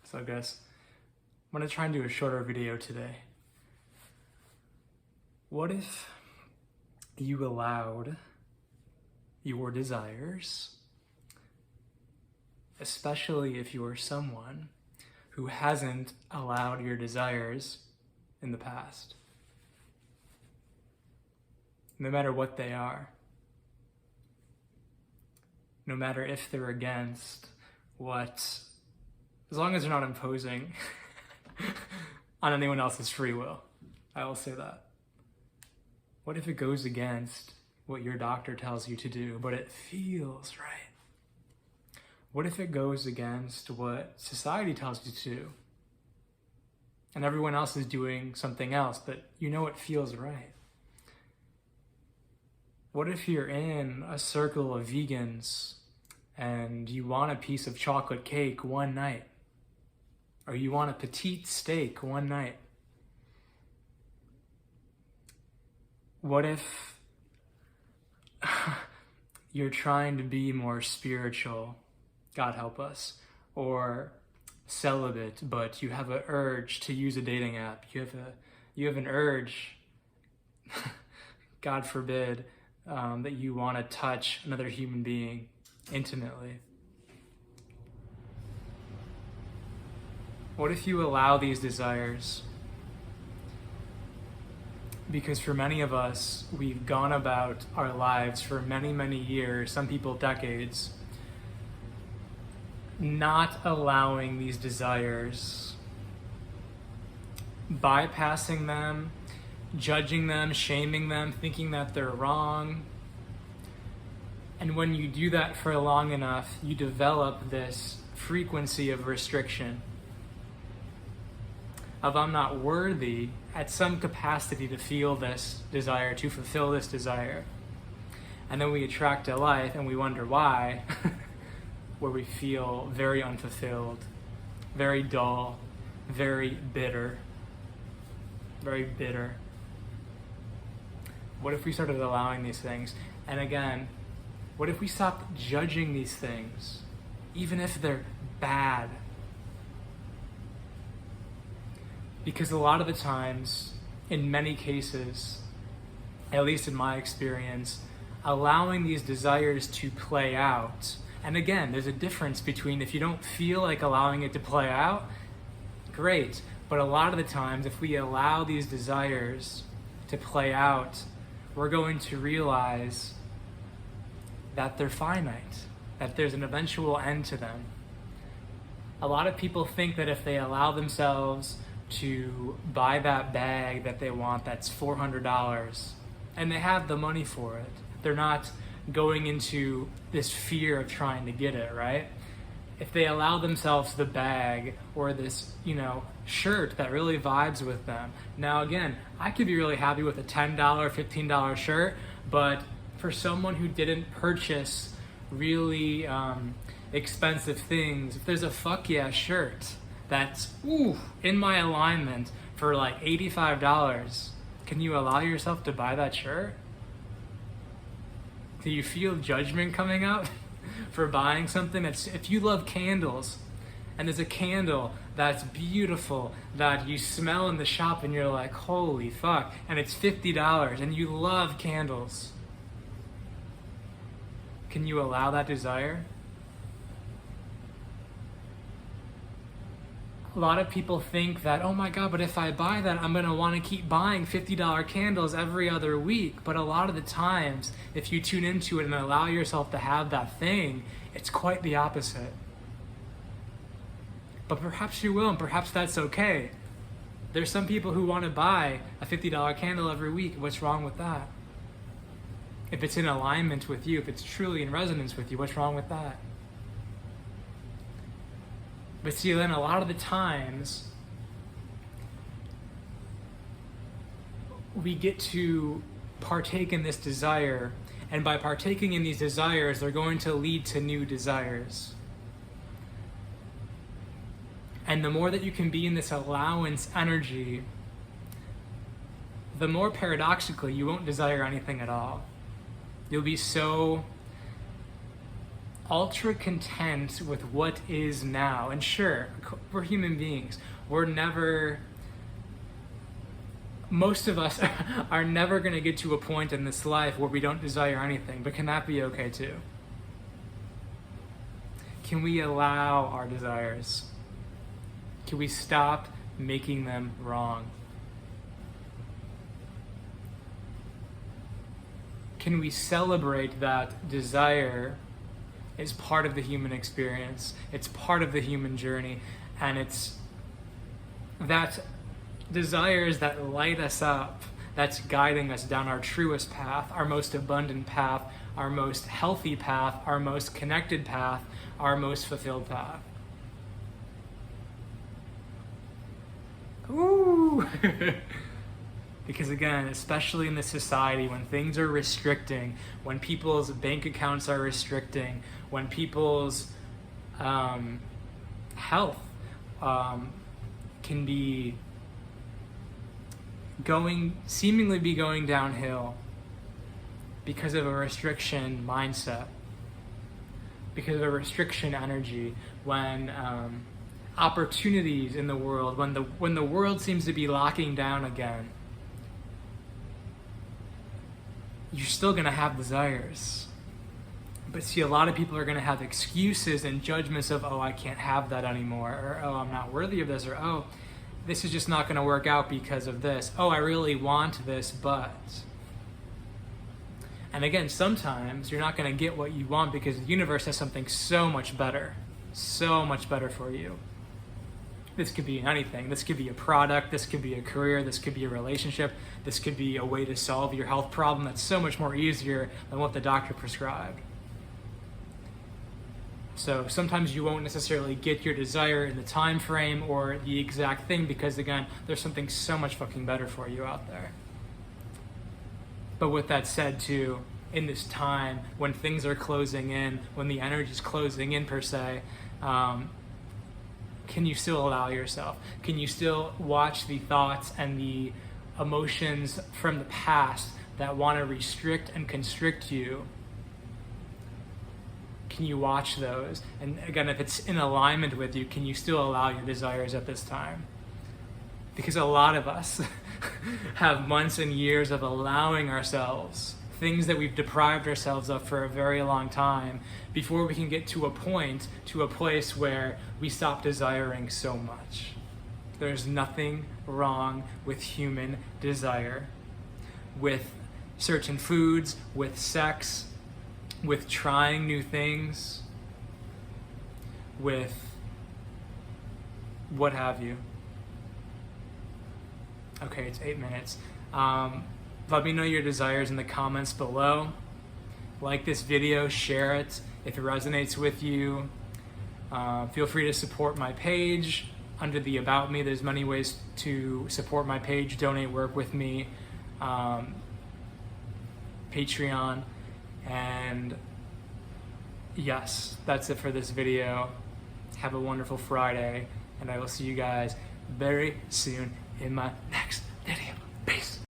So I guess I'm gonna try and do a shorter video today. What if you allowed your desires, especially if you're someone who hasn't allowed your desires in the past, no matter what they are, no matter if they're against what, as long as they're not imposing on anyone else's free will, I will say that. What if it goes against what your doctor tells you to do, but it feels right? What if it goes against what society tells you to do, and everyone else is doing something else, but you know it feels right? What if you're in a circle of vegans and you want a piece of chocolate cake one night, or you want a petite steak one night? What if you're trying to be more spiritual, God help us, or celibate, but you have an urge to use a dating app? You have an urge, God forbid, that you want to touch another human being intimately. What if you allow these desires? Because for many of us, we've gone about our lives for many, many years, some people decades, not allowing these desires, bypassing them, judging them, shaming them, thinking that they're wrong. And when you do that for long enough, you develop this frequency of restriction, of I'm not worthy at some capacity to feel this desire, to fulfill this desire. And then we attract a life and we wonder why, where we feel very unfulfilled, very dull, very bitter, very bitter. What if we started allowing these things? And again, what if we stopped judging these things, even if they're bad? Because a lot of the times, in many cases, at least in my experience, allowing these desires to play out, and again, there's a difference between if you don't feel like allowing it to play out, great. But a lot of the times, if we allow these desires to play out, we're going to realize that they're finite, that there's an eventual end to them. A lot of people think that if they allow themselves to buy that bag that they want that's $400, and they have the money for it, they're not going into this fear of trying to get it, right? If they allow themselves the bag or this, shirt that really vibes with them. Now again, I could be really happy with a $10, $15 shirt, but for someone who didn't purchase really expensive things, if there's a fuck yeah shirt that's in my alignment for like $85, can you allow yourself to buy that shirt? Do you feel judgment coming up for buying something that's, if you love candles and there's a candle that's beautiful that you smell in the shop and you're like, holy fuck, and it's $50 and you love candles, can you allow that desire? A lot of people think that, oh my God, but if I buy that, I'm gonna wanna keep buying $50 candles every other week. But a lot of the times, if you tune into it and allow yourself to have that thing, it's quite the opposite. But perhaps you will, and perhaps that's okay. There's some people who wanna buy a $50 candle every week. What's wrong with that? If it's in alignment with you, if it's truly in resonance with you, what's wrong with that? But see, then a lot of the times, we get to partake in this desire, and by partaking in these desires, they're going to lead to new desires. And the more that you can be in this allowance energy, the more paradoxically you won't desire anything at all. You'll be so ultra content with what is now. And sure, we're human beings. Most of us are never going to get to a point in this life where we don't desire anything, but can that be okay too? Can we allow our desires? Can we stop making them wrong? Can we celebrate that desire is part of the human experience, it's part of the human journey, and it's that desires that light us up, that's guiding us down our truest path, our most abundant path, our most healthy path, our most connected path, our most fulfilled path. Ooh! Because again, especially in this society, when things are restricting, when people's bank accounts are restricting, when people's health can be seemingly be going downhill because of a restriction mindset, because of a restriction energy, when opportunities in the world, when the world seems to be locking down again, you're still going to have desires. But see, a lot of people are going to have excuses and judgments of, oh, I can't have that anymore, or oh, I'm not worthy of this, or oh, this is just not going to work out because of this. Oh, I really want this, but... And again, sometimes you're not going to get what you want because the universe has something so much better for you. This could be anything. This could be a product, this could be a career, this could be a relationship, this could be a way to solve your health problem that's so much more easier than what the doctor prescribed. So sometimes you won't necessarily get your desire in the time frame or the exact thing because, again, there's something so much fucking better for you out there. But with that said, too, in this time when things are closing in, when the energy is closing in per se, can you still allow yourself? Can you still watch the thoughts and the emotions from the past that want to restrict and constrict you? Can you watch those? And again, if it's in alignment with you, can you still allow your desires at this time? Because a lot of us have months and years of allowing ourselves things that we've deprived ourselves of for a very long time before we can get to a place where we stop desiring so much. There's nothing wrong with human desire, with certain foods, with sex, with trying new things, with what have you. Okay, it's 8 minutes. Let me know your desires in the comments below. Like this video, share it if it resonates with you. Feel free to support my page. Under the About Me, there's many ways to support my page, donate, work with me, Patreon, and yes, that's it for this video. Have a wonderful Friday, and I will see you guys very soon in my next